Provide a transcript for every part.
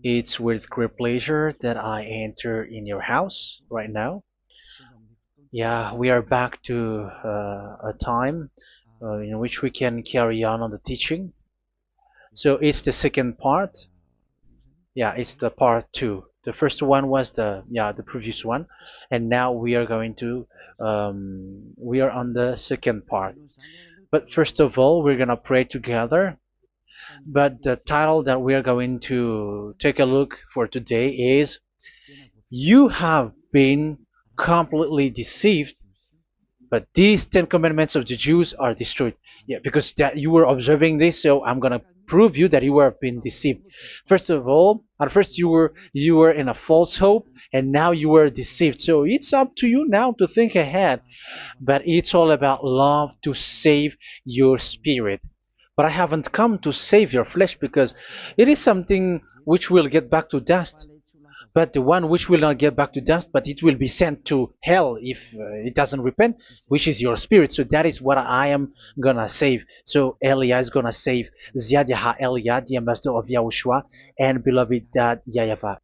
It's with great pleasure that I enter in your house right now. Yeah, we are back to a time in which we can carry on the teaching. So it's the second part. Yeah, it's the part two. The first one was the previous one, and now we are going to we are on the second part. But first of all, we're gonna pray together. But the title that we are going to take a look for today is "You have been completely deceived, but these 10 commandments of the Jews are destroyed." Yeah, because that you were observing this, so I'm gonna prove you that you were being deceived. First of all, at first you were in a false hope, and now you were deceived. So it's up to you now to think ahead. But it's all about love to save your spirit. But I haven't come to save your flesh, because it is something which will get back to dust. But the one which will not get back to dust, but it will be sent to hell if it doesn't repent, which is your spirit. So that is what I am gonna save. So Elia is gonna save Ziadiha Elia, the ambassador of Yahushua, and beloved dad YAHVAH.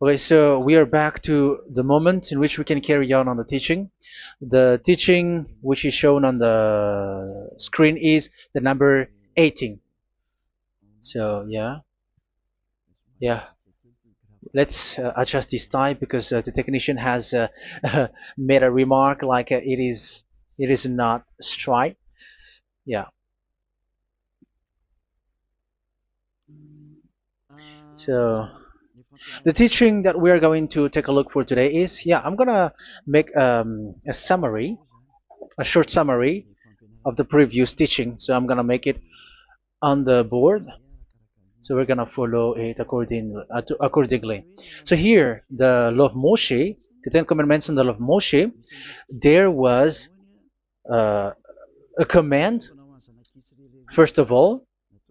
Okay, so we are back to the moment in which we can carry on the teaching. The teaching which is shown on the screen is the number 18. So yeah, let's adjust this time, because the technician has made a remark like it is not straight. Yeah. So the teaching that we are going to take a look for today is, I'm gonna make a summary, a short summary of the previous teaching. So I'm gonna make it on the board. So we're gonna follow it accordingly. So here, the law of Moshe, the Ten Commandments and the law of Moshe, there was uh, a command. First of all,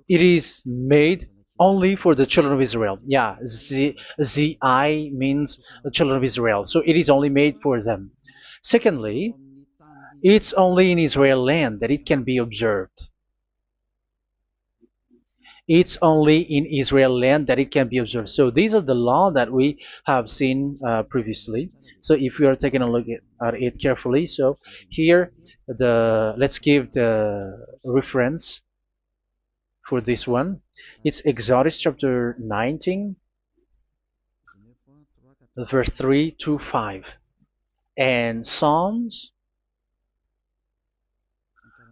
it is made only for the children of Israel. Yeah, Z-I means the children of Israel. So it is only made for them. Secondly, it's only in Israel land that it can be observed. It's only in Israel land that it can be observed. So these are the law that we have seen previously. So if we are taking a look at it carefully, so here let's give the reference for this one. It's Exodus chapter 19, verse 3 to 5, and Psalms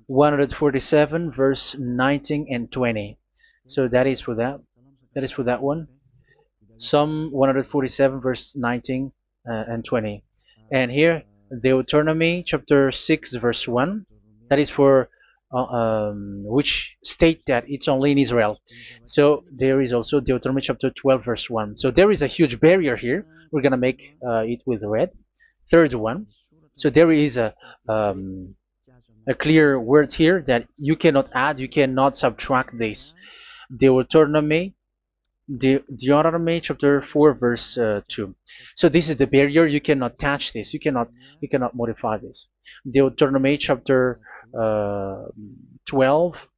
147, verse 19 and 20. So that is for that. That is for that one. Psalm 147, verse 19 and 20. And here, Deuteronomy chapter 6, verse 1. That is for which state that it's only in Israel. So there is also Deuteronomy chapter 12, verse 1. So there is a huge barrier here. We're going to make it with red. Third one. So there is a clear word here that you cannot add, you cannot subtract this. Deuteronomy chapter 4, verse 2. So this is the barrier. You cannot touch this. You cannot modify this. Deuteronomy chapter 12,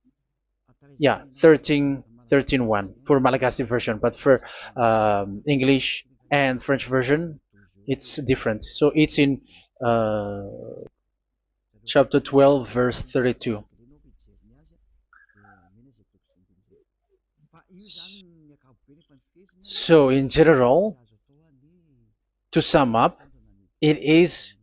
13 1 for Malagasy version, but for English and French version, it's different. So it's in uh, chapter 12, verse 32. So in general, to sum up, it is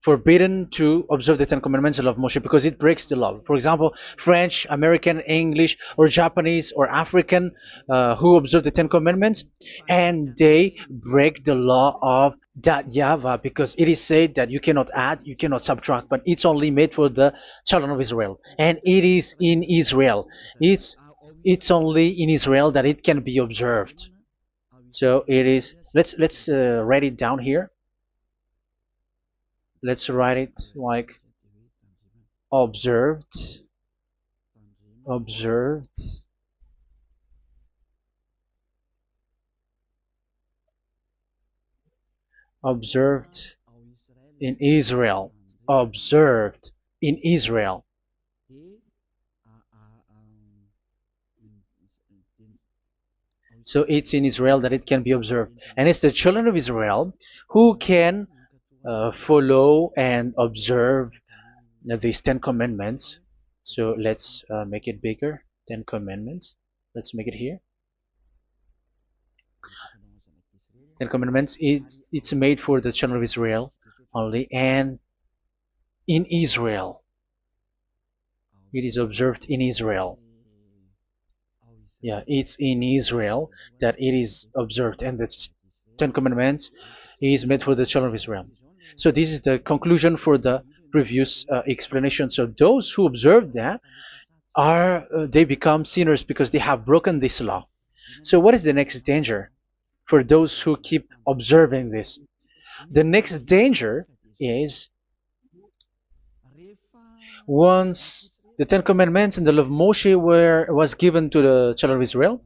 forbidden to observe the Ten Commandments and love Moshe, because it breaks the law. For example, French, American, English, or Japanese, or African who observe the Ten Commandments, and they break the law of that YAHVAH, because it is said that you cannot add, you cannot subtract, but it's only made for the children of Israel, and it is in Israel. It's only in Israel that it can be observed. So it is. Let's write it down here. Let's write it like observed, observed, observed in Israel, observed in Israel. So it's in Israel that it can be observed. And it's the children of Israel who can follow and observe these 10 commandments. So let's make it bigger. 10 commandments. Let's make it here. 10 commandments. It's made for the children of Israel only, and in Israel. It is observed in Israel. Yeah, it's in Israel that it is observed, and the Ten Commandments is made for the children of Israel. So this is the conclusion for the previous explanation. So those who observe that are they become sinners because they have broken this law. So what is the next danger for those who keep observing this? The next danger is once the Ten Commandments and the law of Moshe was given to the children of Israel,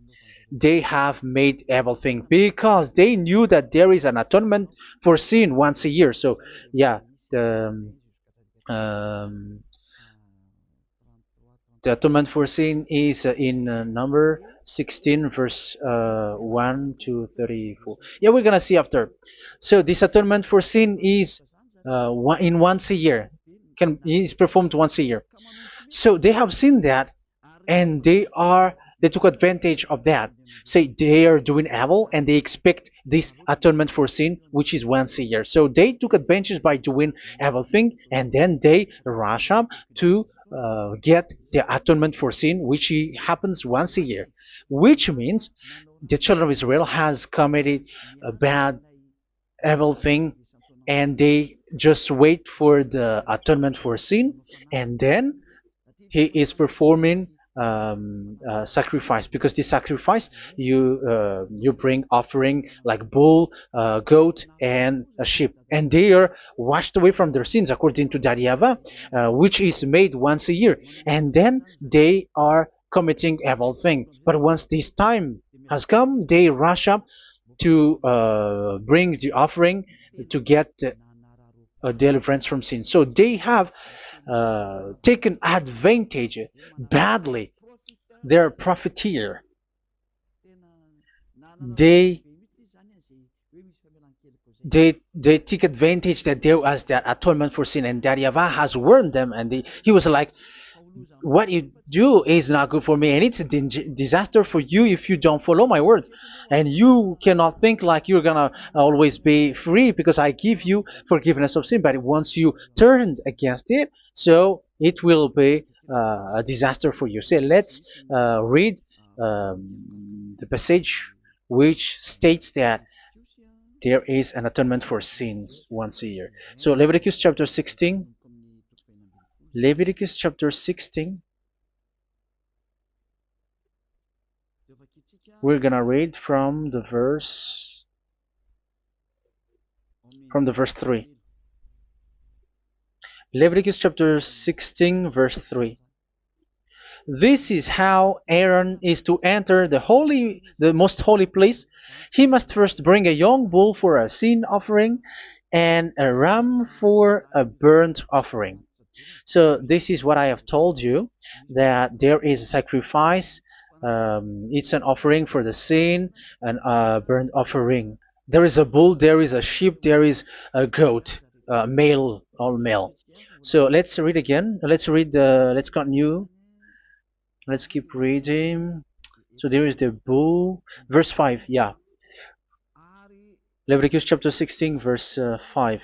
they have made everything because they knew that there is an atonement for sin once a year. So yeah, um, the atonement for sin is in number 16 verse 1 to 34. Yeah, we're gonna see after. So this atonement for sin is once a year, is performed once a year. So they have seen that, and they took advantage of that. Say they are doing evil and they expect this atonement for sin, which is once a year. So they took advantage by doing evil thing, and then they rush up to get the atonement for sin, which happens once a year, which means the children of Israel has committed a bad evil thing, and they just wait for the atonement for sin, and then he is performing sacrifice, because this sacrifice you bring offering like bull, goat, and a sheep, and they are washed away from their sins according to that YAHVAH, which is made once a year, and then they are committing evil thing. But once this time has come, they rush up to bring the offering to get deliverance from sin. So they have taken advantage badly. They're a profiteer. They they take advantage that there was that atonement for sin, and that YAHVAH has warned them, and he was like, what you do is not good for me, and it's a disaster for you if you don't follow my words. And you cannot think like you're gonna always be free because I give you forgiveness of sin, but once you turned against it, so it will be a disaster for you. So let's read the passage which states that there is an atonement for sins once a year. So Leviticus chapter 16. Leviticus chapter 16. We're gonna read from the verse 3. Leviticus chapter 16 verse 3. This is how Aaron is to enter the most holy place. He must first bring a young bull for a sin offering and a ram for a burnt offering. So this is what I have told you, that there is a sacrifice. It's an offering for the sin, and a burnt offering. There is a bull, there is a sheep, there is a goat, male, all male. So let's read again. Let's continue. Let's keep reading. So there is the bull, verse 5. Yeah, Leviticus chapter 16 verse 5.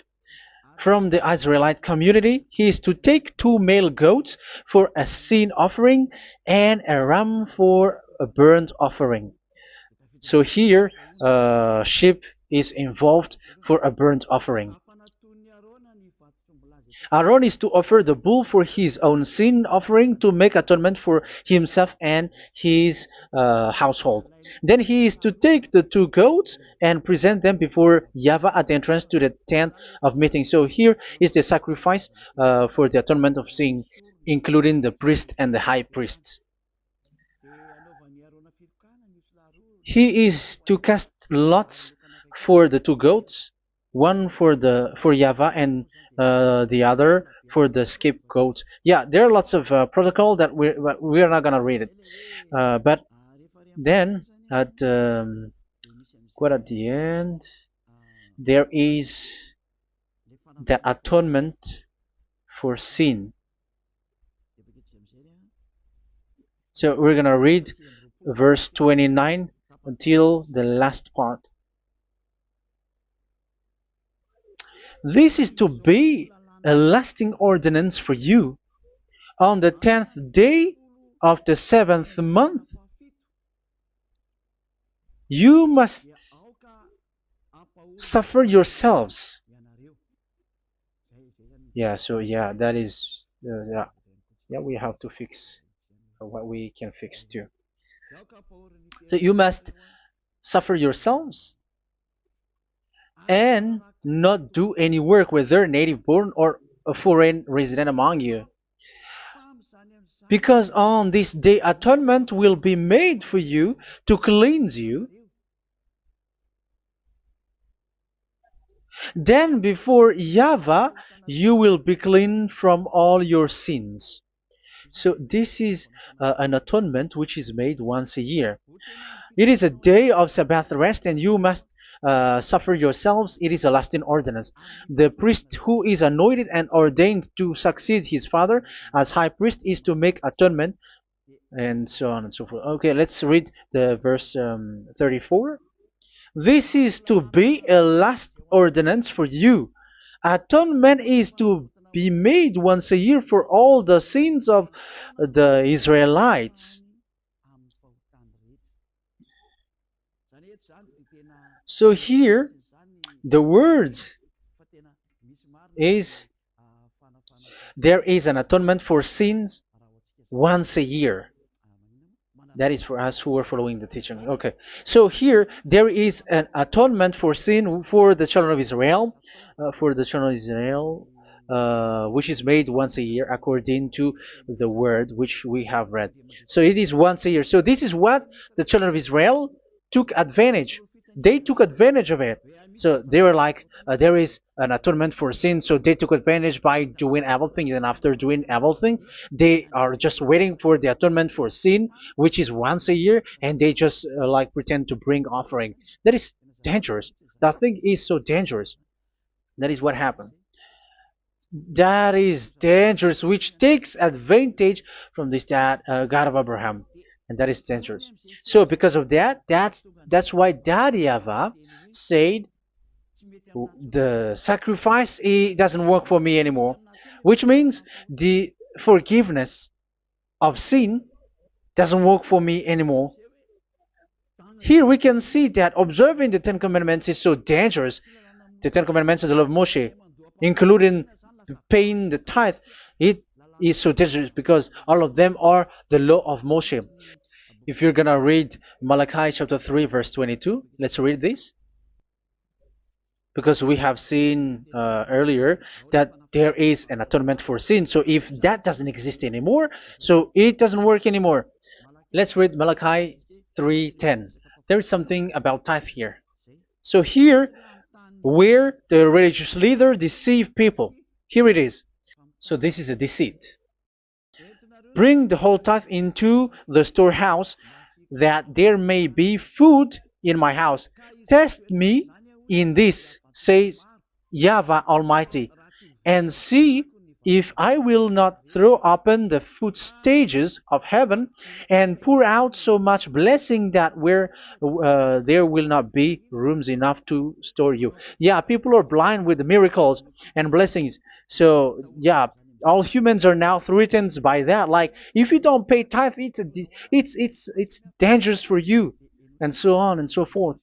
From the Israelite community, he is to take 2 male goats for a sin offering and a ram for a burnt offering. So here, sheep is involved for a burnt offering. Aaron is to offer the bull for his own sin offering to make atonement for himself and his household. Then he is to take the 2 goats and present them before YAHVAH at the entrance to the tent of meeting. So here is the sacrifice for the atonement of sin, including the priest and the high priest. He is to cast lots for the 2 goats, one for YAHVAH and the other for the scapegoat. Yeah, there are lots of protocol that we are not gonna read it, but then at quite at the end, there is the atonement for sin. So we're gonna read verse 29 until the last part. This is to be a lasting ordinance for you. On the 10th day of the 7th month, you must suffer yourselves. Yeah, so yeah, that is, yeah, we have to fix what we can fix too. So you must suffer yourselves and not do any work, whether native born or a foreign resident among you. Because on this day atonement will be made for you to cleanse you. Then before YAHVAH you will be clean from all your sins. So this is an atonement which is made once a year. It is a day of Sabbath rest, and you must suffer yourselves. It is a lasting ordinance. The priest who is anointed and ordained to succeed his father as high priest is to make atonement, and so on and so forth. Okay, let's read the verse 34. This is to be a last ordinance for you. Atonement is to be made once a year for all the sins of the Israelites. So here, the words is there is an atonement for sins once a year. That is for us who are following the teaching. Okay, so here there is an atonement for sin for the children of Israel, which is made once a year according to the word which we have read. So it is once a year. So this is what the children of Israel took advantage. They took advantage of it. So they were like, there is an atonement for sin. So they took advantage by doing everything, and after doing everything, they are just waiting for the atonement for sin, which is once a year, and they just like pretend to bring offering. That is dangerous. That thing is so dangerous. That is what happened. That is dangerous, which takes advantage from this God of Abraham, and that is dangerous. So because of that, that's why Daddy Ava said the sacrifice it doesn't work for me anymore, which means the forgiveness of sin doesn't work for me anymore. Here we can see that observing the Ten Commandments is so dangerous. The Ten Commandments of the law of Moshe, including paying the tithe, it is so dangerous because all of them are the law of Moshe. If you're gonna read Malachi chapter 3 verse 22, let's read this. Because we have seen earlier that there is an atonement for sin. So if that doesn't exist anymore, so it doesn't work anymore. Let's read Malachi 3:10. There is something about tithe here. So here, where the religious leader deceive people, here it is. So this is a deceit. Bring the whole tithe into the storehouse, that there may be food in my house. Test me in this, says YAHVAH Almighty, and see if I will not throw open the food stages of heaven and pour out so much blessing that where there will not be rooms enough to store you. Yeah, people are blind with the miracles and blessings. So yeah, all humans are now threatened by that. Like if you don't pay tithe, it's dangerous for you, and so on and so forth.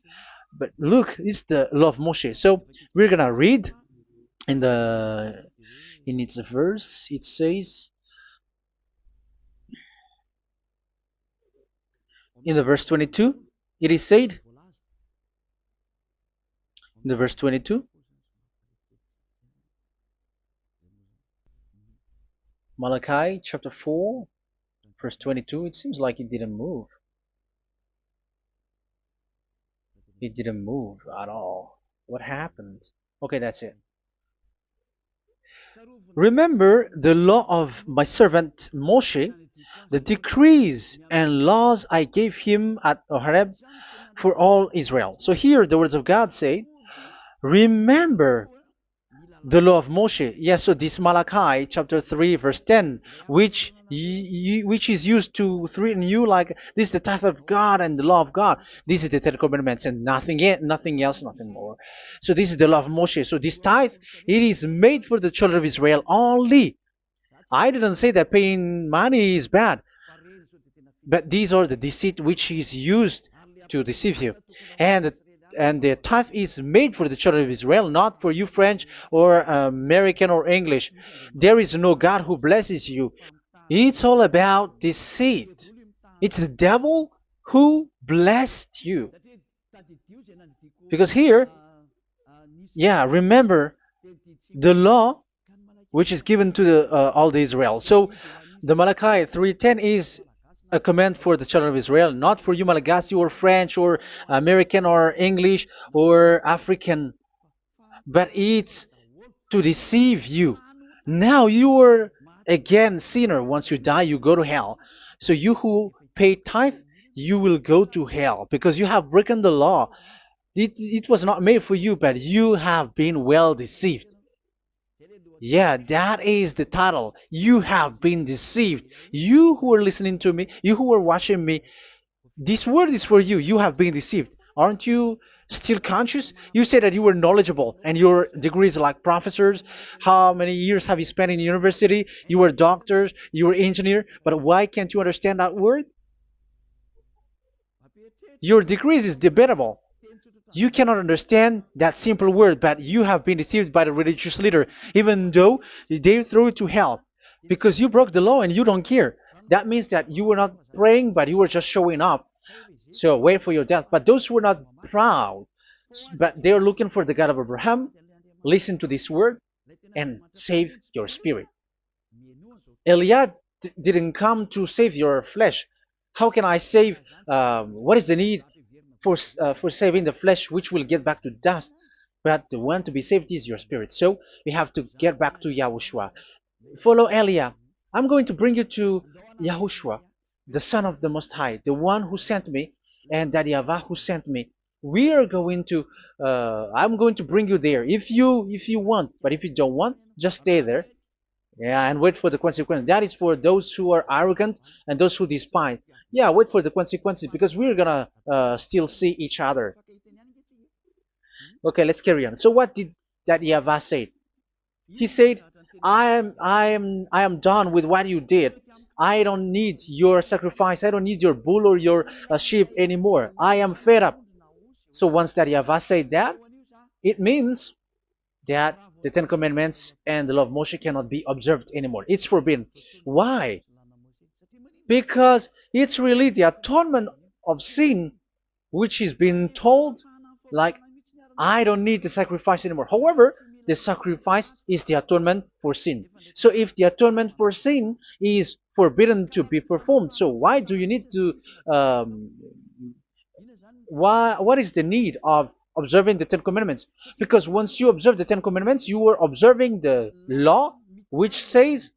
But look, it's the law of Moshe. So we're gonna read in the in its verse. It says in the verse 22. It is said in the verse 22. Malachi chapter 4 verse 22. It seems like it didn't move. It didn't move at all. What happened? Okay, that's it. Remember the law of my servant Moshe, the decrees and laws I gave him at Horeb for all Israel. So here the words of God say, remember the law of Moshe. Yes, so this Malachi chapter 3 verse 10, which is used to threaten you like this is the tithe of God and the law of God. This is the Ten Commandments and nothing else, nothing more. So this is the law of Moshe. So this tithe, it is made for the children of Israel only. I didn't say that paying money is bad, but these are the deceit which is used to deceive you. And the tithe is made for the children of Israel, not for you French or American or English. There is no God who blesses you. It's all about deceit. It's the devil who blessed you. Because here, yeah, remember the law which is given to all the Israel. So the Malachi 3:10 is a command for the children of Israel, not for you Malagasy or French or American or English or African, but it's to deceive you. Now you are again sinner. Once you die, you go to hell. So you who pay tithe, you will go to hell because you have broken the law. It was not made for you, but you have been well deceived. Yeah, that is the title. You have been deceived. You who are listening to me, you who are watching me, this word is for you. You have been deceived. Aren't you still conscious? You said that you were knowledgeable and your degrees are like professors. How many years have you spent in university? You were doctors, you were engineer, but why can't you understand that word? Your degrees is debatable. You cannot understand that simple word, but you have been deceived by the religious leader, even though they throw you to hell because you broke the law and you don't care. That means that you were not praying, but you were just showing up. So wait for your death. But those who are not proud, but they are looking for the God of Abraham, listen to this word and save your spirit. Eliad didn't come to save your flesh. How can I save? What is the need for saving the flesh, which will get back to dust? But the one to be saved is your spirit. So we have to get back to Yahushua. Follow Eliah. I'm going to bring you to Yahushua, the Son of the Most High, the one who sent me, and that YAHVAH who sent me. We are going to. I'm going to bring you there if you want, but if you don't want, just stay there. Yeah, and wait for the consequences. That is for those who are arrogant and those who despise. Yeah, wait for the consequences because we're gonna still see each other. Okay, let's carry on. So what did that YAHVAH say? He said, I am done with what you did. I don't need your sacrifice. I don't need your bull or your sheep anymore. I am fed up. So once that YAHVAH said that, it means that the Ten Commandments and the law of Moshe cannot be observed anymore. It's forbidden. Why? Because it's really the atonement of sin which is being told, like, I don't need the sacrifice anymore. However, the sacrifice is the atonement for sin. So if the atonement for sin is forbidden to be performed, so why do you need to what is the need of observing the Ten Commandments? Because once you observe the Ten Commandments, you are observing the law which says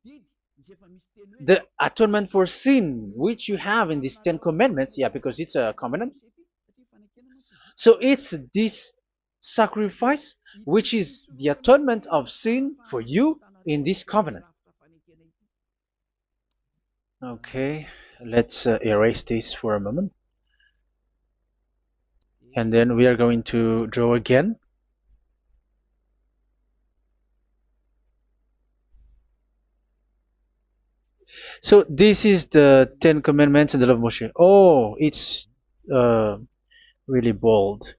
the atonement for sin which you have in these Ten Commandments. Yeah, because it's a covenant. So it's this sacrifice which is the atonement of sin for you in this covenant. Okay, let's erase this for a moment. And then we are going to draw again. So this is the Ten Commandments and the law of Moshe. Oh, it's really bold.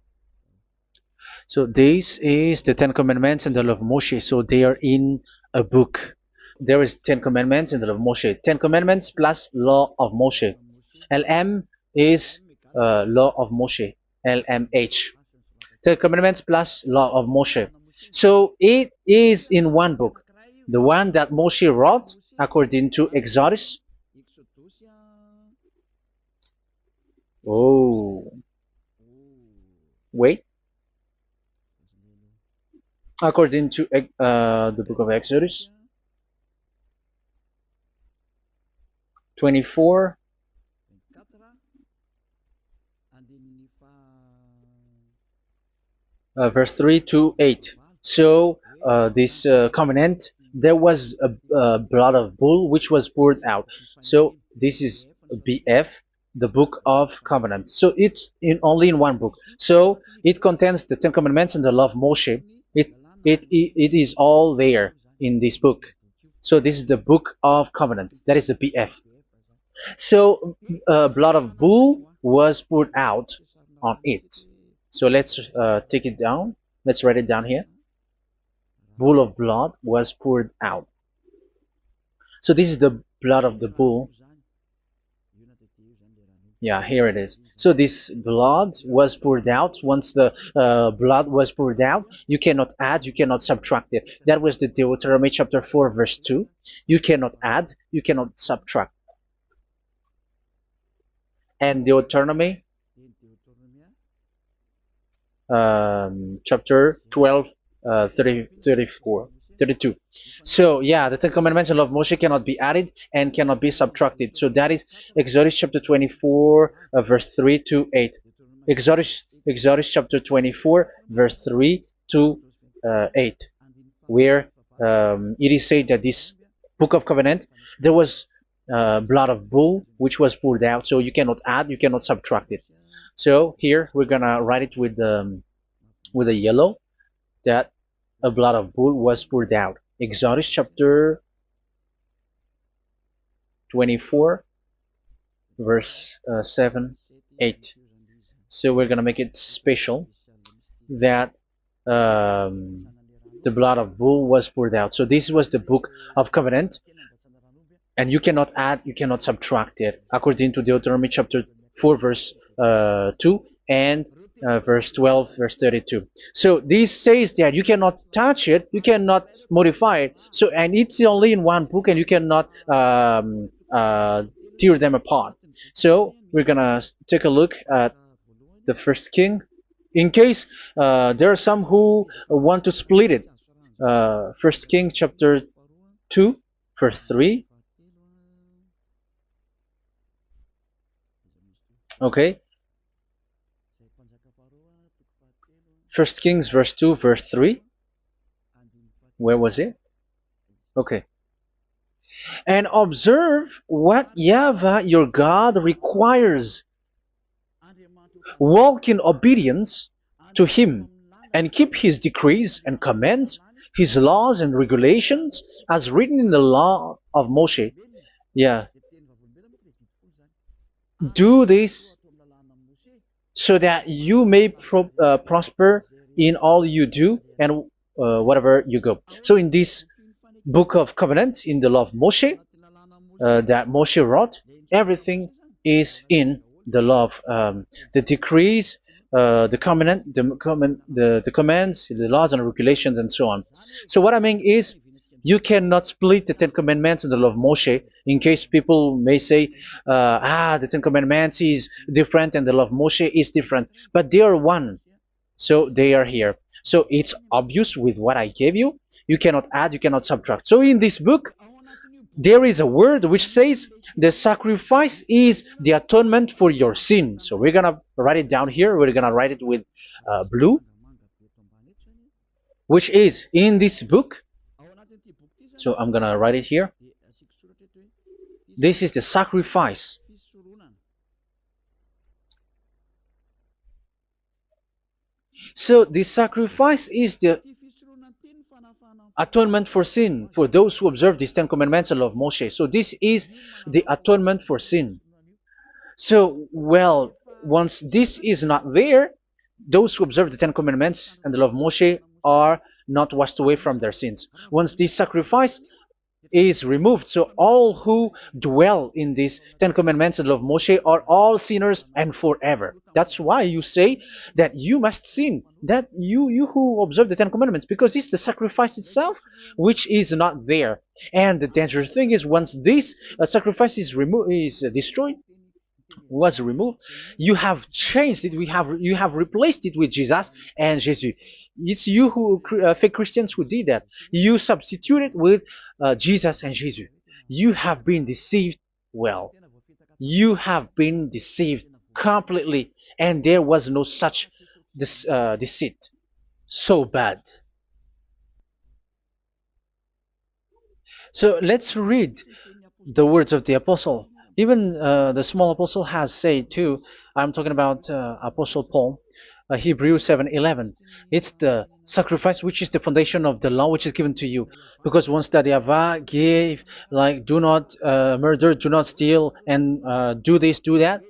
So this is the Ten Commandments and the law of Moshe. So they are in a book. There is Ten Commandments and the law of Moshe. Ten Commandments plus law of Moshe. LM is law of Moshe. LMH. Ten Commandments plus law of Moshe. So it is in one book. The one that Moshe wrote according to Exodus. Oh, wait. According to the book of Exodus 24, verse 3 to 8. So this covenant, there was a blood of bull which was poured out. So this is BF, the book of covenant. So it's only in one book. So it contains the Ten Commandments and the law of Moshe. It is all there in this book. So this is the book of covenant. That is the BF. So blood of bull was poured out on it. So let's take it down. Let's write it down here. Bull of blood was poured out. So this is the blood of the bull. Yeah, here it is. So this blood was poured out. Once the blood was poured out, you cannot add, you cannot subtract it. That was the Deuteronomy chapter 4, verse 2. You cannot add, you cannot subtract. And Deuteronomy chapter 12, 32. So yeah, the Ten Commandments and law of Moshe cannot be added and cannot be subtracted. So that is Exodus chapter 24, verse 3 to 8. Exodus chapter 24, verse 3 to 8, where it is said that this book of covenant, there was blood of bull which was poured out. So you cannot add, you cannot subtract it. So here we're gonna write it with a yellow, that a blood of bull was poured out. Exodus chapter 24, verse 7, 8. So we're gonna make it special that the blood of bull was poured out. So this was the book of covenant, and you cannot add, you cannot subtract it, according to Deuteronomy chapter 4, verse 2 and verse 12, verse 32. So this says that you cannot touch it, you cannot modify it. So, and it's only in one book, and you cannot tear them apart. So we're gonna take a look at the first king. In case there are some who want to split it. First King chapter 2, verse 3. Okay. First Kings verse 2, verse 3. Where was it? Okay. And observe what YAHVAH your God requires. Walk in obedience to him, and keep his decrees and commands, his laws and regulations, as written in the law of Moshe. Yeah. Do this so that you may prosper in all you do and whatever you go. So in this book of covenant, in the law of Moshe, that Moshe wrote, everything is in the law of the decrees, the covenant, the commands, the laws and regulations, and so on. So what I mean is, you cannot split the Ten Commandments and the law of Moshe. In case people may say, the Ten Commandments is different and the law of Moshe is different, but they are one. So they are here. So it's obvious with what I gave you. You cannot add, you cannot subtract. So in this book, there is a word which says the sacrifice is the atonement for your sin. So we're gonna write it down here. We're gonna write it with blue, which is in this book. So I'm gonna write it here. This is the sacrifice. So the sacrifice is the atonement for sin for those who observe these Ten Commandments and law of Moshe. So this is the atonement for sin. So, well, once this is not there, those who observe the Ten Commandments and the law of Moshe are not washed away from their sins. Once this sacrifice is removed, so all who dwell in these Ten Commandments and law of Moshe are all sinners and forever. That's why you say that you must sin, that you who observe the Ten Commandments, because it's the sacrifice itself which is not there. And the dangerous thing is, once this sacrifice is destroyed, was removed, you have changed it. You have replaced it with Jesus and Jesus. It's you who fake Christians who did that. You substitute it with Jesus and Jesus. You have been deceived well. You have been deceived completely, and there was no such deceit. So bad. So let's read the words of the apostle. Even the small apostle has said too. I'm talking about Apostle Paul, Hebrews 7:11. It's the sacrifice which is the foundation of the law which is given to you. Because once that Yahweh gave, like, do not murder, do not steal, and do this, do that,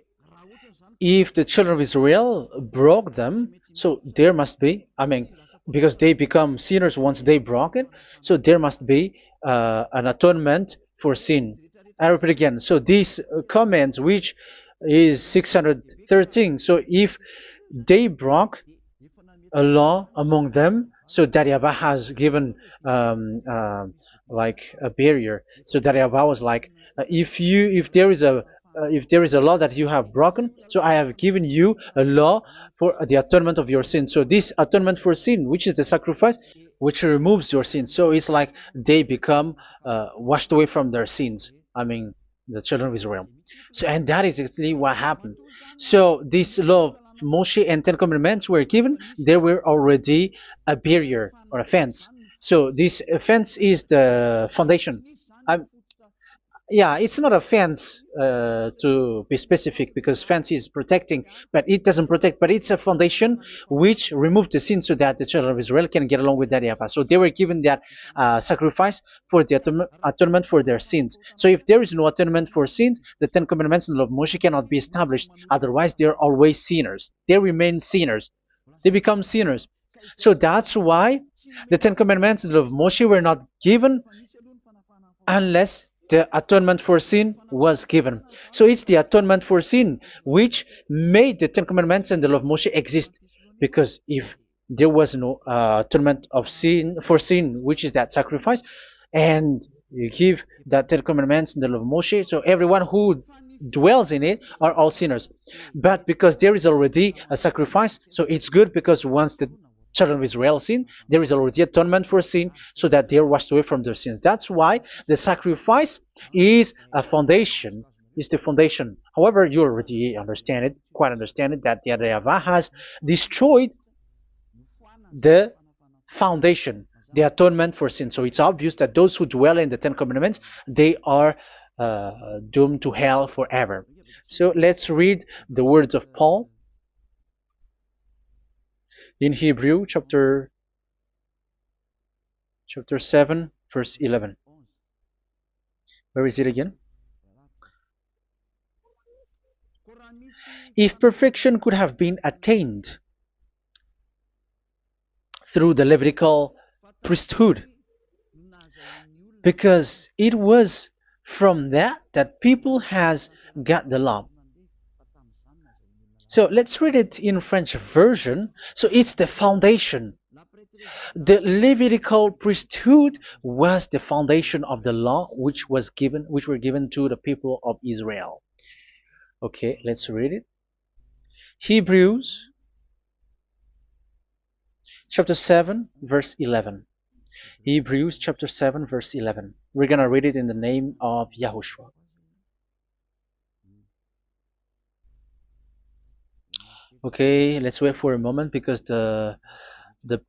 if the children of Israel broke them, so there must be, I mean, because they become sinners once they broke it, so there must be an atonement for sin. I repeat again. So these comments, which is 613, so if they broke a law among them, so that Yahweh has given like a barrier. So that Yahweh was like, if there is a law that you have broken, so I have given you a law for the atonement of your sin. So this atonement for sin, which is the sacrifice, which removes your sin. So it's like they become washed away from their sins. I mean, the children of Israel. So, and that is exactly what happened. So this law of Moshe and Ten Commandments were given. There were already a barrier or a fence. So this fence is the foundation. I, yeah, it's not a fence to be specific, because fence is protecting, but it doesn't protect. But it's a foundation which removed the sin so that the children of Israel can get along with that Yahweh. So they were given that sacrifice for the atonement for their sins. So if there is no atonement for sins, the Ten Commandments and the law of Moshe cannot be established. Otherwise, they are always sinners. They remain sinners. They become sinners. So that's why the Ten Commandments and the law of Moshe were not given unless the atonement for sin was given. So it's the atonement for sin which made the Ten Commandments and the law of Moshe exist. Because if there was no atonement of sin for sin, which is that sacrifice, and you give that Ten Commandments and the law of Moshe, so everyone who dwells in it are all sinners. But because there is already a sacrifice, so it's good, because once the children of Israel sin, there is already atonement for sin, so that they are washed away from their sins. That's why the sacrifice is a foundation, is the foundation. However, you already understand it, quite understand it, that the Yahweh has destroyed the foundation, the atonement for sin. So it's obvious that those who dwell in the Ten Commandments, they are doomed to hell forever. So let's read the words of Paul in Hebrew chapter 7 verse 11. Where is it again? If perfection could have been attained through the Levitical priesthood, because it was from that people has got the law. So let's read it in French version. So it's the foundation. The Levitical priesthood was the foundation of the law which were given to the people of Israel. Okay, let's read it. Hebrews chapter 7 verse 11. Hebrews chapter 7 verse 11. We're gonna read it in the name of YAHOSHUAH. Okay, let's wait for a moment, because the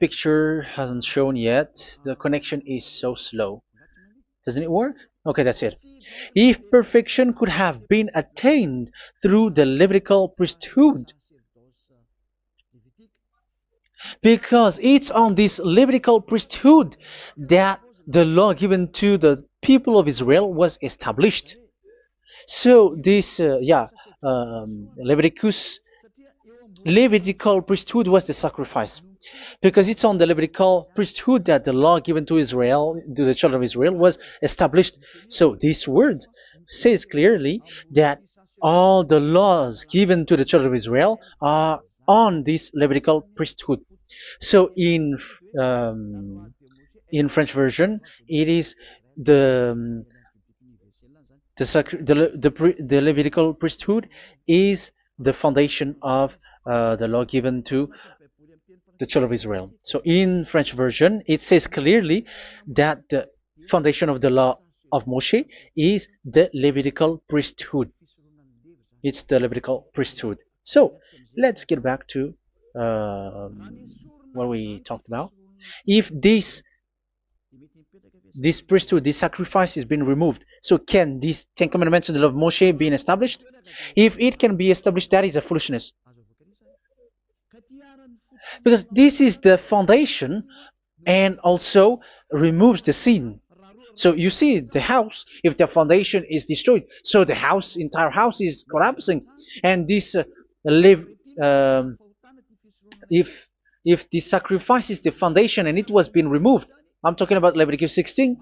picture hasn't shown yet. The connection is so slow. Doesn't it work? Okay, that's it. If perfection could have been attained through the Levitical priesthood, because it's on this Levitical priesthood that the law given to the people of Israel was established. So this, Levitical priesthood was the sacrifice, because it's on the Levitical priesthood that the law given to Israel, to the children of Israel, was established. So this word says clearly that all the laws given to the children of Israel are on this Levitical priesthood. So in French version, it is the Levitical priesthood is the foundation of the law given to the children of Israel. So in French version, it says clearly that the foundation of the law of Moshe is the Levitical priesthood. It's the Levitical priesthood. So let's get back to what we talked about. If this priesthood, this sacrifice is being removed, so can these Ten Commandments and the law of Moshe be established? If it can be established, that is a foolishness. Because this is the foundation and also removes the sin. So you see the house, if the foundation is destroyed, so the house, entire house is collapsing. And this live, um, if the sacrifice is the foundation and it was being removed, I'm talking about Leviticus 16.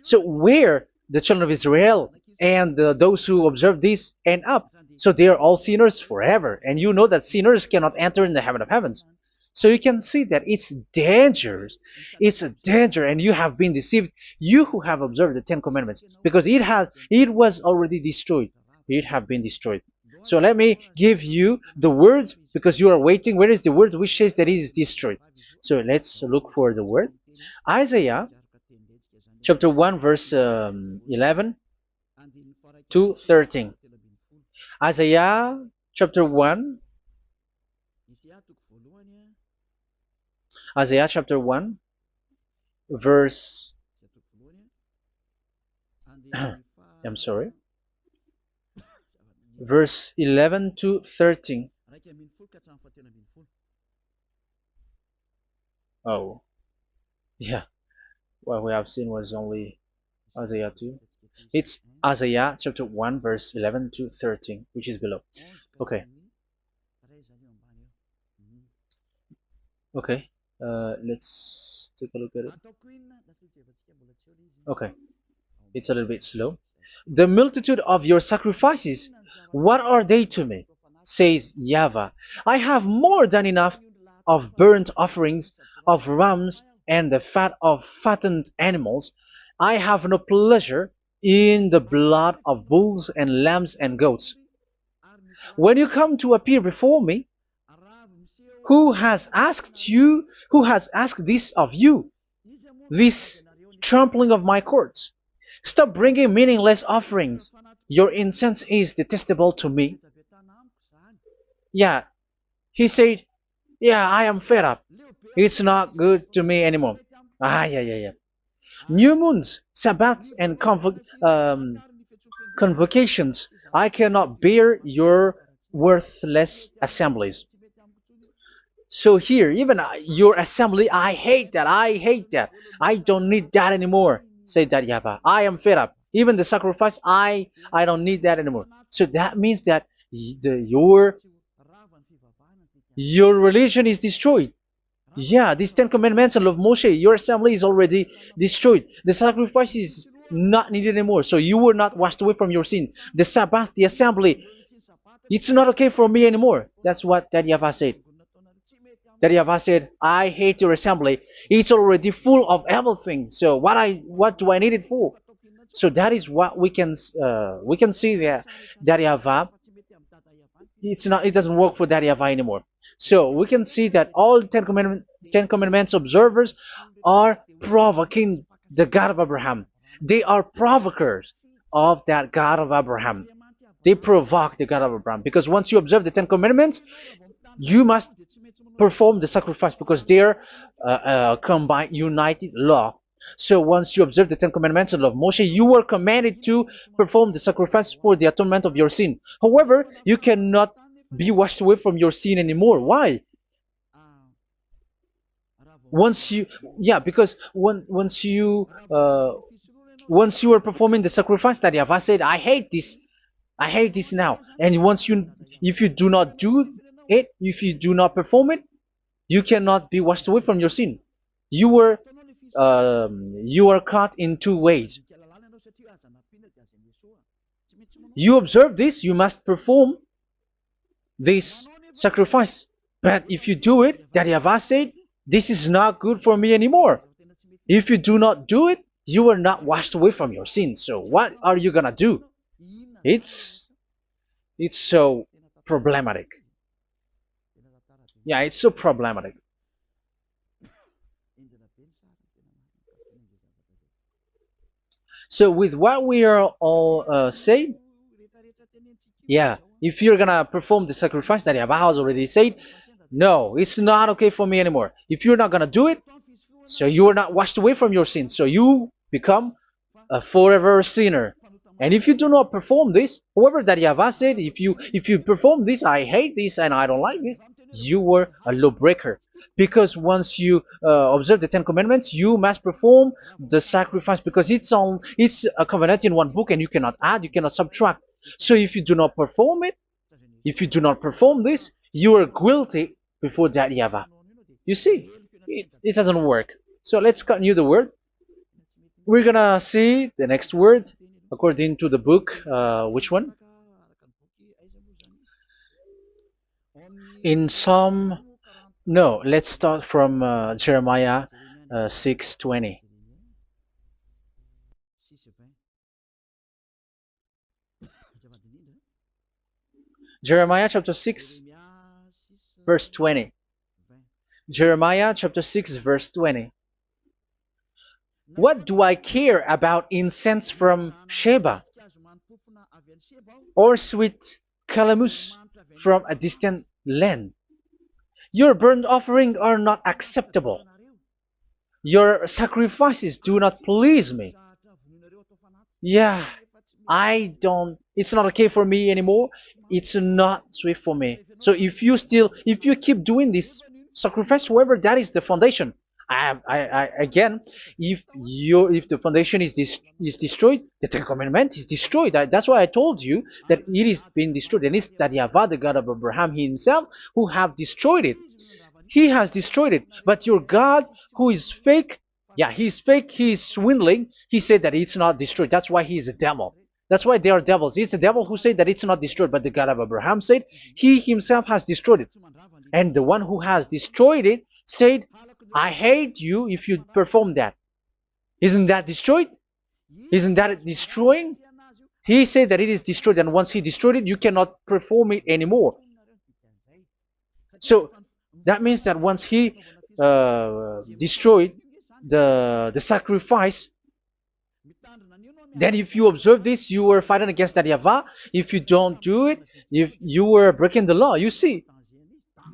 So where the children of Israel and those who observe this end up, so they are all sinners forever. And you know that sinners cannot enter in the heaven of heavens. So you can see that it's dangerous. It's a danger, and you have been deceived. You who have observed the Ten Commandments, because it was already destroyed. It have been destroyed. So let me give you the words, because you are waiting. Where is the word which says that it is destroyed? So let's look for the word. Isaiah chapter 1 verse 11 to 13. Isaiah chapter 1. Isaiah chapter 1 verse I'm sorry, verse 11 to 13. Oh, yeah, what we have seen was only Isaiah 2. It's Isaiah chapter 1 verse 11 to 13, which is below. Okay. Okay. Let's take a look at it. Okay. It's a little bit slow. The multitude of your sacrifices, what are they to me? Says YAHVAH. I have more than enough of burnt offerings, of rams, and the fat of fattened animals. I have no pleasure in the blood of bulls and lambs and goats. When you come to appear before me, who has asked this of you, this trampling of my courts? Stop bringing meaningless offerings. Your incense is detestable to me. Yeah, he said, yeah, I am fed up. It's not good to me anymore. Yeah. New moons, Sabbaths, and convocations. I cannot bear your worthless assemblies. So here, even your assembly, I hate that. I hate that. I don't need that anymore. Say that, YAHVAH. I am fed up. Even the sacrifice, I don't need that anymore. So that means that your religion is destroyed. Yeah, these Ten Commandments and love Moshe, your assembly is already destroyed. The sacrifice is not needed anymore. So you were not washed away from your sin. The Sabbath, the assembly, it's not okay for me anymore. That's what that YAHVAH said. That YAHVAH said, I hate your assembly. It's already full of everything. So what do I need it for? So that is what we can see there. That YAHVAH, it doesn't work for that YAHVAH anymore. So we can see that all Ten Commandments observers are provoking the God of Abraham. They are provokers of that God of Abraham. They provoke the God of Abraham, because once you observe the Ten Commandments, you must perform the sacrifice, because they're combined, united law. So once you observe the Ten Commandments and love Moshe, you were commanded to perform the sacrifice for the atonement of your sin. However, you cannot be washed away from your sin anymore. Why? Because once you are performing the sacrifice, that YAHVAH said, I hate this now. And if you do not do it, if you do not perform it, you cannot be washed away from your sin. You are caught in two ways. You observe this, you must perform this sacrifice. But if you do it, that YAHVAH said, this is not good for me anymore. If you do not do it, you are not washed away from your sins. So what are you gonna do? It's so problematic. Yeah, it's so problematic. So with what we are all saying, yeah, if you're gonna perform the sacrifice that Yahweh has already said, no, it's not okay for me anymore. If you're not gonna do it, so you are not washed away from your sins, so you become a forever sinner. And if you do not perform this, whoever that Yahweh said, if you perform this, I hate this and I don't like this, you were a lawbreaker. Because once you observe the Ten Commandments, you must perform the sacrifice because it's a covenant in one book and you cannot add, you cannot subtract. So if you do not perform it, if you do not perform this, you are guilty before that Yahweh. You see, it doesn't work. So let's continue the word. We're gonna see the next word according to the book. Which one? In Psalm. No, let's start from Jeremiah 6:20. Jeremiah chapter 6, verse 20. Jeremiah chapter 6, verse 20. What do I care about incense from Sheba or sweet calamus from a distant land? Your burnt offerings are not acceptable. Your sacrifices do not please me. Yeah, it's not okay for me anymore. It's not sweet for me. So if you keep doing this sacrifice, however, that is the foundation. Again, if the foundation is destroyed, the Ten Commandment is destroyed. That's why I told you that it is being destroyed, and it's that Yahweh, the God of Abraham himself, who have destroyed it. He has destroyed it. But your God, who is fake, yeah, he's fake, he's swindling. He said that it's not destroyed. That's why he's a devil. That's why they are devils. It's the devil who said that it's not destroyed, but the God of Abraham said he himself has destroyed it. And the one who has destroyed it said, I hate you if you perform that. Isn't that destroyed? Isn't that destroying? He said that it is destroyed, and once he destroyed it, you cannot perform it anymore. So that means that once he destroyed the sacrifice, then if you observe this, you were fighting against that Yahweh. If you don't do it, if you were breaking the law, you see,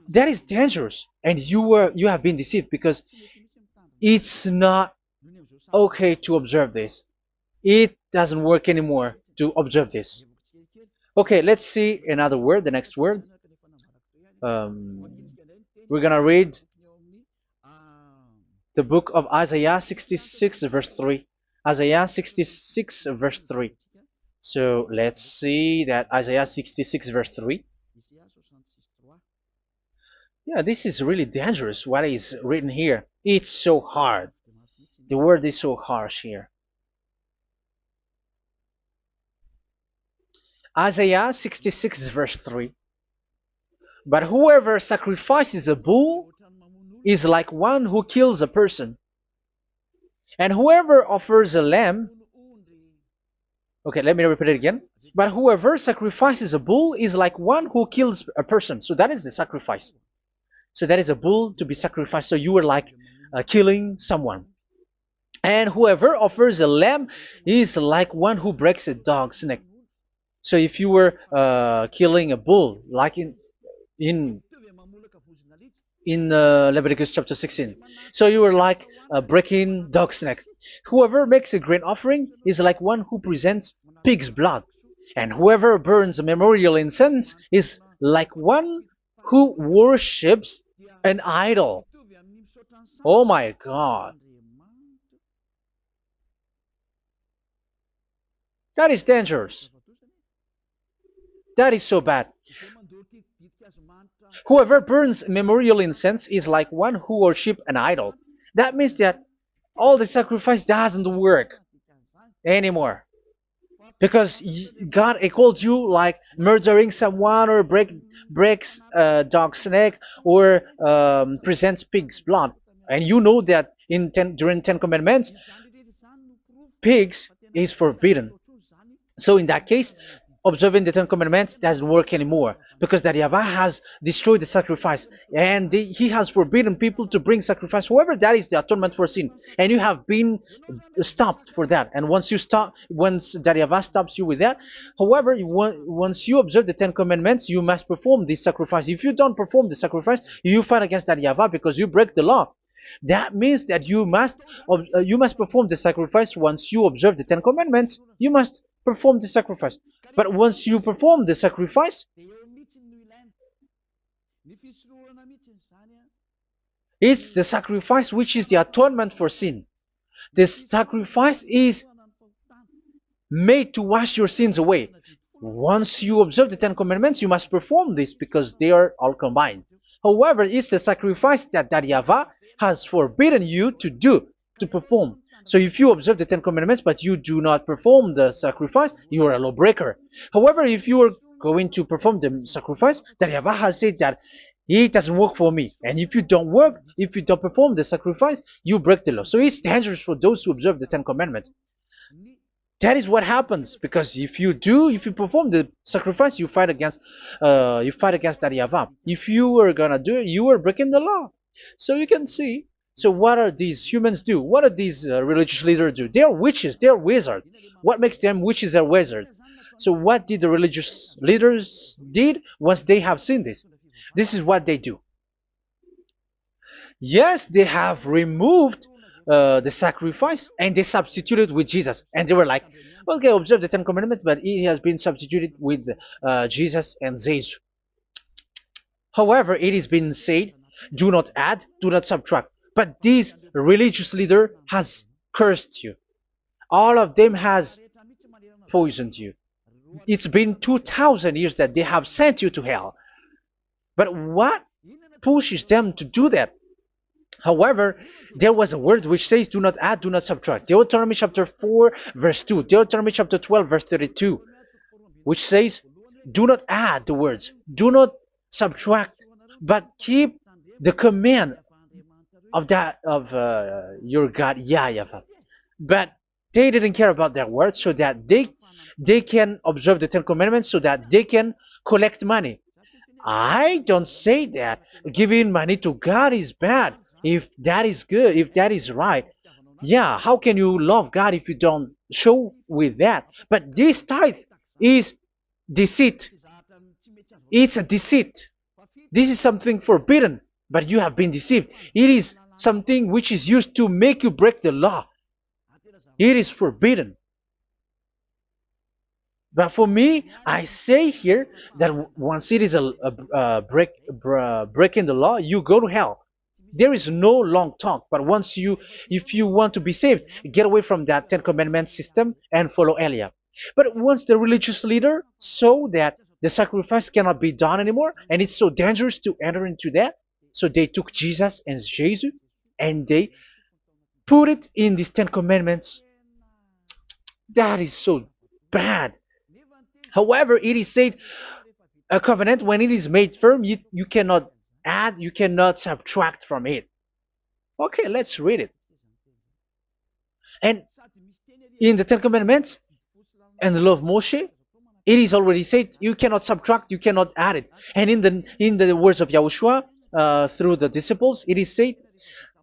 that is dangerous, and you have been deceived because it's not okay to observe this. It doesn't work anymore to observe this. Okay, let's see another word, the next word. We're gonna read the book of Isaiah 66 verse 3. Isaiah 66 verse 3. So let's see that Isaiah 66 verse 3. Yeah, this is really dangerous what is written here. It's so hard. The word is so harsh here. Isaiah 66 verse 3. But whoever sacrifices a bull is like one who kills a person. And whoever offers a lamb... Okay, let me repeat it again. But whoever sacrifices a bull is like one who kills a person. So that is the sacrifice. So that is a bull to be sacrificed. So you were like killing someone. And whoever offers a lamb is like one who breaks a dog's neck. So if you were killing a bull, like in Leviticus chapter 16, so you were like breaking dog's neck. Whoever makes a grain offering is like one who presents pig's blood. And whoever burns a memorial incense is like one who worships an idol. Oh my God. That is dangerous. That is so bad. Whoever burns memorial incense is like one who worships an idol. That means that all the sacrifice doesn't work anymore. Because God calls you like murdering someone or breaks a dog's neck or presents pig's blood. And you know that during 10 Commandments, pigs is forbidden. So in that case, observing the Ten Commandments doesn't work anymore because that Yahweh has destroyed the sacrifice and he has forbidden people to bring sacrifice. However, that is the atonement for sin, and you have been stopped for that. And once that Yahweh stops you with that, however, once you observe the Ten Commandments, you must perform this sacrifice. If you don't perform the sacrifice, you fight against that Yahweh because you break the law. That means that you must perform the sacrifice. Once you observe the Ten Commandments, you must perform the sacrifice. But once you perform the sacrifice, it's the sacrifice which is the atonement for sin. This sacrifice is made to wash your sins away. Once you observe the Ten Commandments, you must perform this because they are all combined. However, it's the sacrifice that Yahweh has forbidden you to do, to perform. So if you observe the Ten Commandments but you do not perform the sacrifice, you are a lawbreaker. However, if you are going to perform the sacrifice, that Yahweh has said that it doesn't work for me. And if you don't perform the sacrifice, you break the law. So it's dangerous for those who observe the Ten Commandments. That is what happens, because if you perform the sacrifice, you fight against that Yahweh. If you are gonna do it, you are breaking the law. So you can see. So what are these humans do? What are these religious leaders do? They are witches. They are wizards. What makes them witches and wizards? So what did the religious leaders did once they have seen this? This is what they do. Yes, they have removed the sacrifice and they substituted with Jesus. And they were like, okay, observe the Ten Commandments, but it has been substituted with Jesus and Jesus. However, it has been said, do not add, do not subtract. But this religious leader has cursed you. All of them has poisoned you. It's been 2,000 years that they have sent you to hell. But what pushes them to do that? However, there was a word which says, do not add, do not subtract. Deuteronomy chapter 4, verse 2. Deuteronomy chapter 12, verse 32. Which says, do not add the words. Do not subtract. But keep the command of your God, YAHVAH. But they didn't care about their words, so that they can observe the Ten Commandments, so that they can collect money. I don't say that giving money to God is bad. If that is good, if that is right, yeah, how can you love God if you don't show with that? But this tithe is deceit. It's a deceit. This is something forbidden, but you have been deceived. It is something which is used to make you break the law. It is forbidden. But for me, I say here that once it is breaking the law, you go to hell. There is no long talk. But if you want to be saved, get away from that Ten Commandments system and follow Eliah. But once the religious leader saw that the sacrifice cannot be done anymore, and it's so dangerous to enter into that, so they took Jesus and Jesus and they put it in these Ten Commandments. That is so bad. However, it is said a covenant, when it is made firm, you cannot add, you cannot subtract from it. Okay, let's read it. And in the Ten Commandments and the law of Moshe, it is already said you cannot subtract, you cannot add it. And in the words of YAHOSHUAH through the disciples, it is said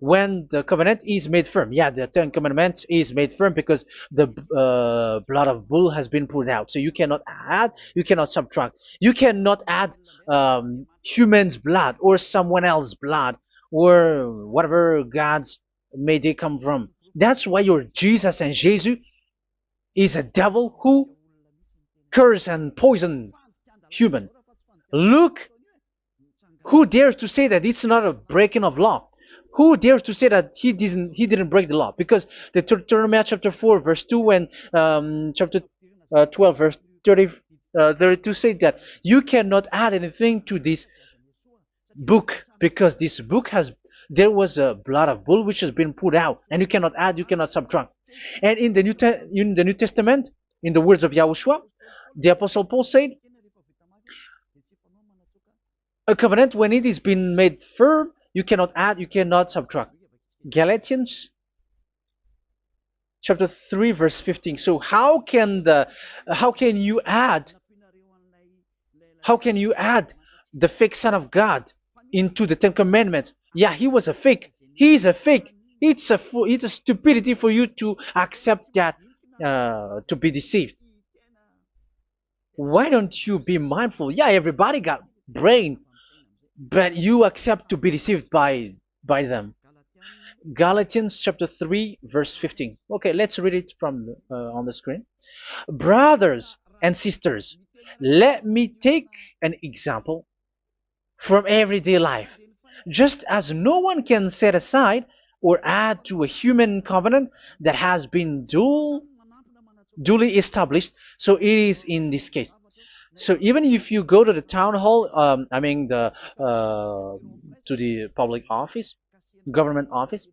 when the covenant is made firm. Yeah, the Ten Commandments is made firm because the blood of bull has been poured out. So you cannot add, you cannot subtract. You cannot add human's blood or someone else's blood or whatever gods may they come from. That's why your Jesus and Jesus is a devil who curse and poison human. Look, who dares to say that it's not a breaking of law? Who dares to say that he didn't break the law? Because the Deuteronomy chapter 4 verse 2 and chapter 12 verse 32 say that you cannot add anything to this book, because this book there was a blood of bull which has been put out, and you cannot add, you cannot subtract. And in the New Testament, in the words of YAHOSHUAH, the Apostle Paul said, a covenant, when it is been made firm, you cannot add, you cannot subtract. Galatians chapter 3 verse 15. So how can you add How can you add the fake Son of God into the Ten Commandments? Yeah, he was a fake. He is a fake. It's a stupidity for you to accept that, to be deceived. Why don't you be mindful? Yeah, everybody got brain, but you accept to be deceived by them. Galatians chapter 3 verse 15. Okay, let's read it from on the screen. Brothers and sisters, let me take an example from everyday life. Just as no one can set aside or add to a human covenant that has been duly established, so it is in this case. So even if you go to the town hall, I mean to the public office, government office,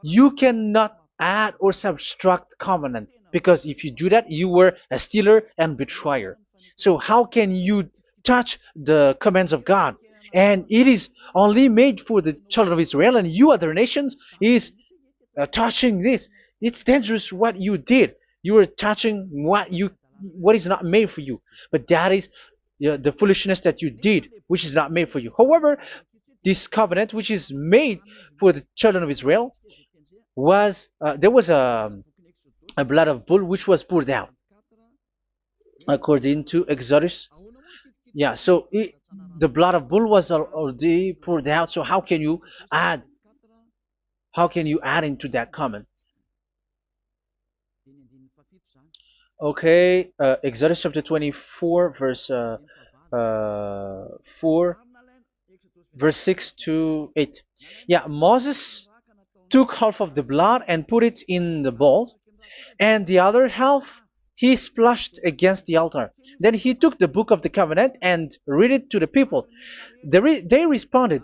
you cannot add or subtract covenant, because if you do that, you were a stealer and betrayer. So how can you touch the commands of God? And it is only made for the children of Israel, and you other nations is touching this. It's dangerous what you did. You are touching what is not made for you. But that is the foolishness that you did, which is not made for you. However, this covenant, which is made for the children of Israel, was there was a blood of bull which was poured out according to Exodus. Yeah, so the blood of bull was already poured out. So add how can you add into that comment? Okay, Exodus chapter 24, verse 4, verse 6 to 8. Yeah, Moses took half of the blood and put it in the bowl, and the other half he splashed against the altar. Then he took the book of the covenant and read it to the people. They responded,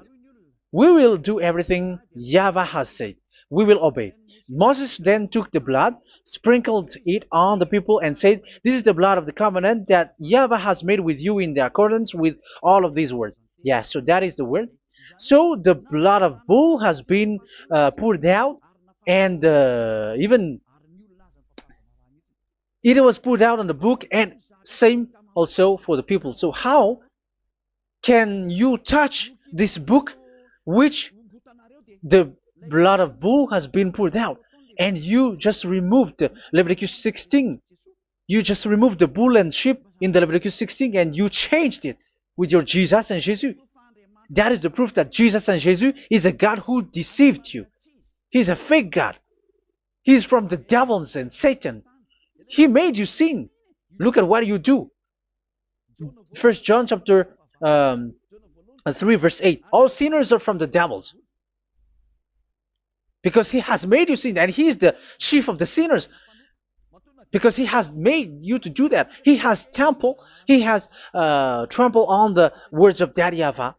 "We will do everything YAHVAH has said. We will obey." Moses then took the blood, sprinkled it on the people, and said, "This is the blood of the covenant that YAHVAH has made with you in the accordance with all of these words." Yeah, so that is the word. So the blood of bull has been poured out, and even it was poured out on the book, and same also for the people. So how can you touch this book which the blood of bull has been poured out, and you just removed Leviticus 16? You just removed the bull and sheep in the Leviticus 16, and you changed it with your Jesus and Jesus. That is the proof that Jesus and Jesus is a God who deceived you. He's a fake God. He's from the devils and Satan. He made you sin. Look at what you do. First John chapter 3 verse 8. All sinners are from the devils, because he has made you sin, and he is the chief of the sinners, because he has made you to do that. He has trampled on the words of Daddy YAHVAH.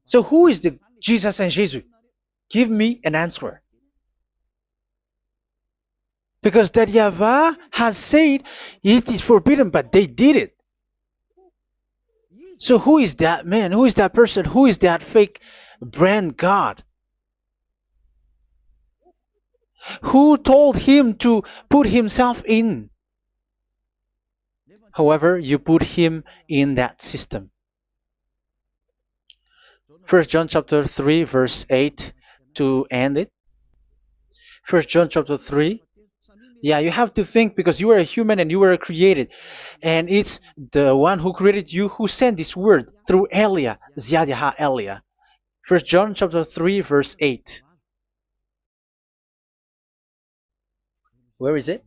So who is the Jesus and Jesus? Give me an answer. Because Daddy YAHVAH has said it is forbidden, but they did it. So who is that man? Who is that person? Who is that fake brand God? Who told him to put himself in? However, you put him in that system. First John chapter 3 verse 8 to end it. First John chapter 3. Yeah, you have to think, because you are a human and you were created. And it's the one who created you who sent this word through Elia, Ziadiha Elia. First John chapter 3 verse 8. Where is it?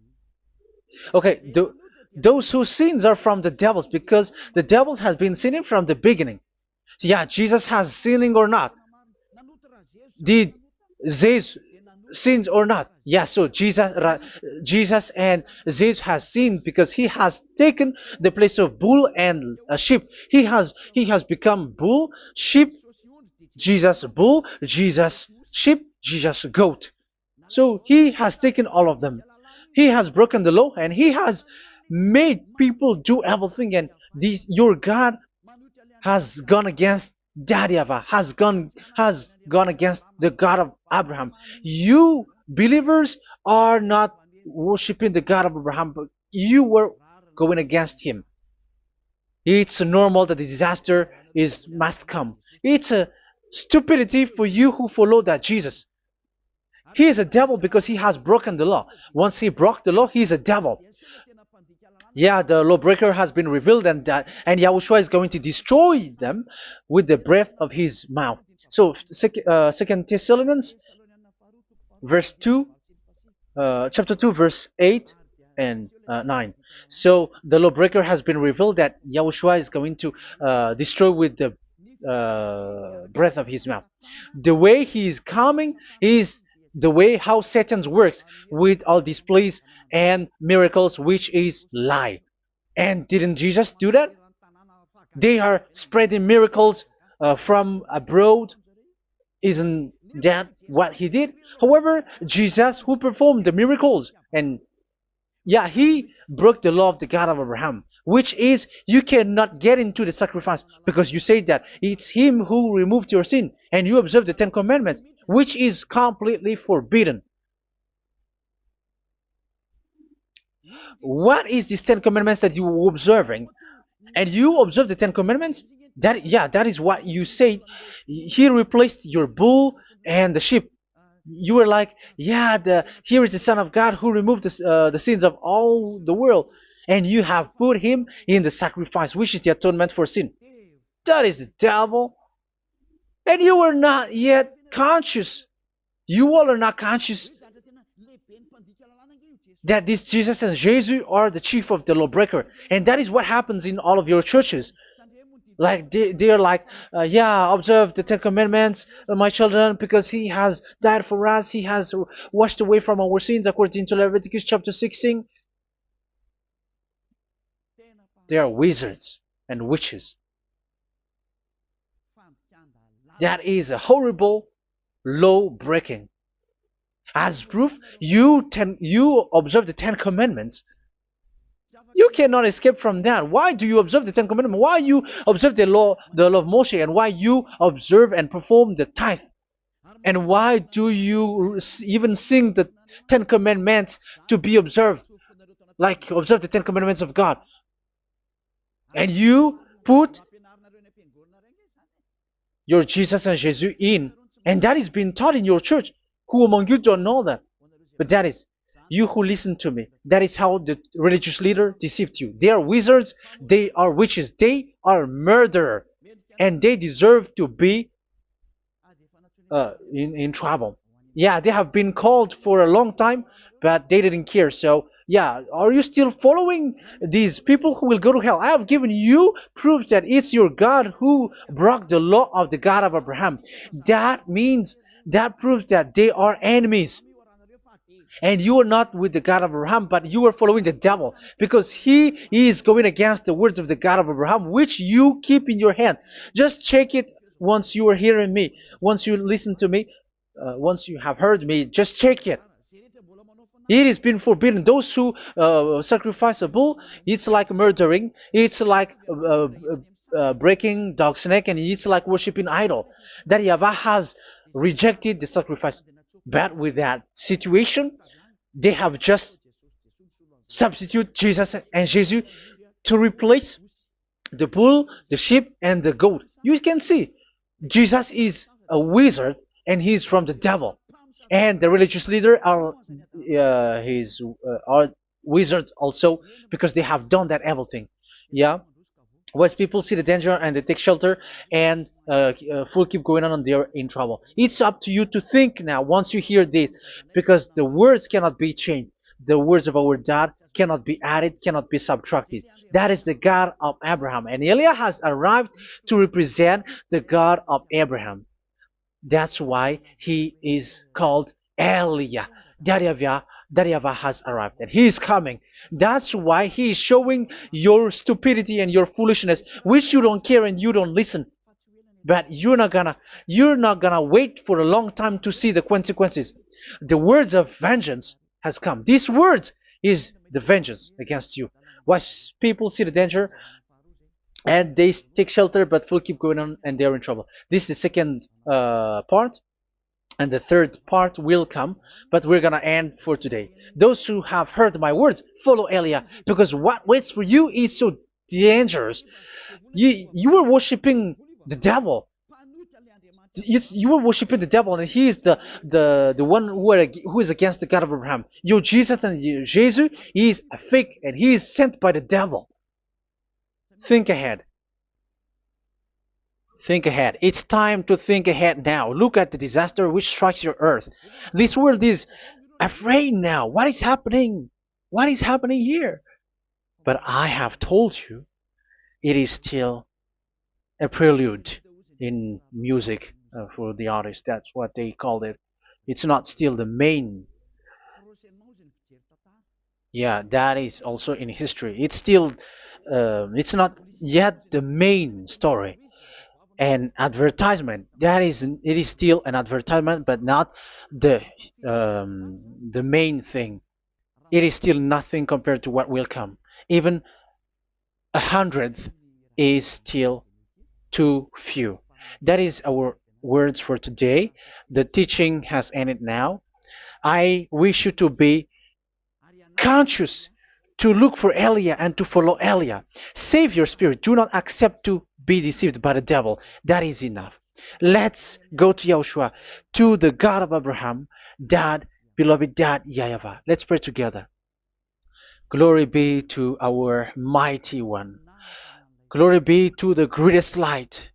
Okay, those whose sins are from the devils, because the devils has been sinning from the beginning. Yeah, Jesus has sinning or not? Did Jesus sins or not? Yeah, so Jesus and Jesus has sinned, because he has taken the place of bull and a sheep. He has become bull, sheep, Jesus bull, Jesus sheep, Jesus goat. So he has taken all of them. He has broken the law, and he has made people do everything. And your God has gone against Daddy YAHVAH, has gone against the God of Abraham. You believers are not worshiping the God of Abraham, but you were going against him. It's normal that the disaster is must come. It's a stupidity for you who follow that Jesus. He is a devil because he has broken the law. Once he broke the law, he is a devil. Yeah, the lawbreaker has been revealed, and Yahushua is going to destroy them with the breath of his mouth. So, Second Thessalonians, verse 2, chapter 2, verse 8 and 9. So the lawbreaker has been revealed that Yahushua is going to destroy with the breath of his mouth. The way he is coming is the way how Satan works with all displays and miracles, which is lie. And didn't Jesus do that? They are spreading miracles from abroad. Isn't that what he did? However, Jesus, who performed the miracles, and yeah, he broke the law of the God of Abraham, which is you cannot get into the sacrifice because you say that it's him who removed your sin, and you observe the Ten Commandments, which is completely forbidden. What is these Ten Commandments that you were observing? And you observe the Ten Commandments? That is what you said. He replaced your bull and the sheep. You were like, yeah, here is the Son of God who removed the sins of all the world, and you have put him in the sacrifice, which is the atonement for sin. That is the devil. And you are not yet conscious. You all are not conscious that this Jesus and Jesus are the chief of the lawbreaker. And that is what happens in all of your churches. Like they are like, yeah, observe the Ten Commandments, my children, because he has died for us. He has washed away from our sins according to Leviticus chapter 16. They are wizards and witches. That is a horrible law breaking. As proof, you observe the Ten Commandments. You cannot escape from that. Why do you observe the Ten Commandments? Why you observe the law of Moshe, and why you observe and perform the tithe? And why do you even sing the Ten Commandments to be observed? Like observe the Ten Commandments of God. And you put your Jesus and Jesus in. And that is being taught in your church. Who among you don't know that? But that is you who listen to me. That is how the religious leader deceived you. They are wizards. They are witches. They are murderers. And they deserve to be in trouble. Yeah, they have been called for a long time, but they didn't care. So, yeah, are you still following these people who will go to hell? I have given you proof that it's your God who broke the law of the God of Abraham. That means, that proves that they are enemies. And you are not with the God of Abraham, but you are following the devil, because he is going against the words of the God of Abraham, which you keep in your hand. Just check it once you are hearing me, once you listen to me, once you have heard me, just check it. It has been forbidden. Those who sacrifice a bull, it's like murdering, it's like breaking dog's neck, and it's like worshiping idol. That YAHVAH has rejected the sacrifice. But with that situation, they have just substitute Jesus and Jesus to replace the bull, the sheep, and the goat. You can see Jesus is a wizard, and he's from the devil. And the religious leader are are wizards also, because they have done that evil thing. Yeah. Once people see the danger and they take shelter, and full keep going on, and they're in trouble. It's up to you to think now once you hear this, because the words cannot be changed. The words of our God cannot be added, cannot be subtracted. That is the God of Abraham, and Eliah has arrived to represent the God of Abraham. That's why he is called Eliah. YAHVAH has arrived, and he is coming. That's why he is showing your stupidity and your foolishness, which you don't care and you don't listen. But you're not gonna wait for a long time to see the consequences. The words of vengeance has come. These words is the vengeance against you. Once people see the danger and they take shelter, but will keep going on, and they're in trouble. This is the second part. And the third part will come, but we're gonna end for today. Those who have heard my words, follow Eliah, because what waits for you is so dangerous. You were worshiping the devil. You were worshiping the devil, and he is the one who is against the God of Abraham. Your Jesus and your Jesus, he is a fake, and he is sent by the devil. Think ahead. Think ahead. It's time to think ahead now. Look at the disaster which strikes your earth. This world is afraid now. What is happening? What is happening here? But I have told you, it is still a prelude in music for the artist. That's what they called it. It's not still the main. Yeah, that is also in history. It's still, it's not yet the main story. And advertisement, that is, it is still an advertisement, but not the the main thing. It is still nothing compared to what will come. Even a hundredth is still too few. That is our words for today. The teaching has ended now. I wish you to be conscious, to look for Elia and to follow Elia. Save your spirit. Do not accept to be deceived by the devil. That is enough. Let's go to Yahushua, to the God of Abraham, Dad, beloved Dad, YAHVAH. Let's pray together. Glory be to our mighty one. Glory be to the greatest light,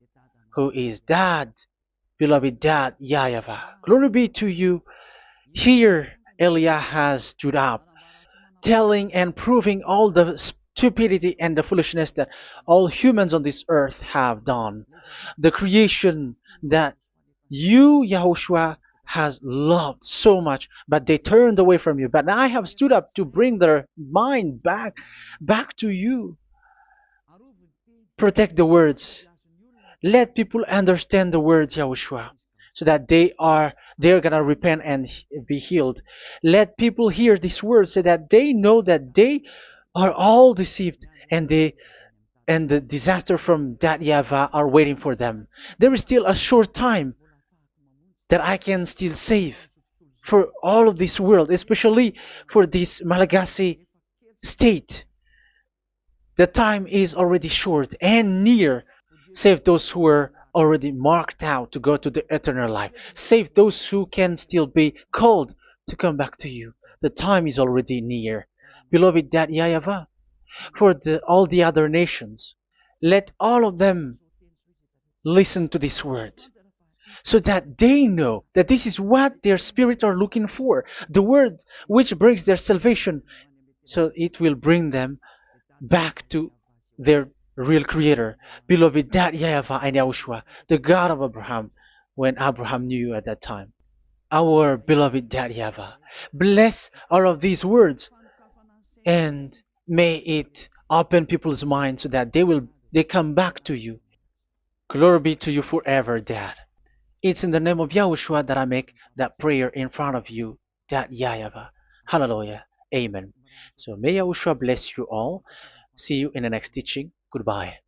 who is Dad, beloved Dad, YAHVAH. Glory be to you. Here, Elia has stood up, telling and proving all the stupidity and the foolishness that all humans on this earth have done. The creation that you, Yahushua, has loved so much, but they turned away from you. But now I have stood up to bring their mind back to you. Protect the words. Let people understand the words, Yahushua, so that they're gonna repent and be healed. Let people hear these words so that they know that they are all deceived, and the disaster from that YAHVAH are waiting for them. There is still a short time that I can still save for all of this world, especially for this Malagasy state. The time is already short and near. Save those who are already marked out to go to the eternal life. Save those who can still be called to come back to you. The time is already near. Beloved Dad YAHVAH, for all the other nations, let all of them listen to this word, so that they know that this is what their spirits are looking for, the word which brings their salvation, so it will bring them back to their real creator, beloved Dad YAHVAH and Yahushua, the God of Abraham, when Abraham knew you at that time. Our beloved Dad YAHVAH, bless all of these words, and may it open people's minds so that they come back to you. Glory be to you forever, Dad. It's in the name of Yahushua that I make that prayer in front of you, Dad YAHVAH. Hallelujah. Amen. So may Yahushua bless you all. See you in the next teaching. Goodbye.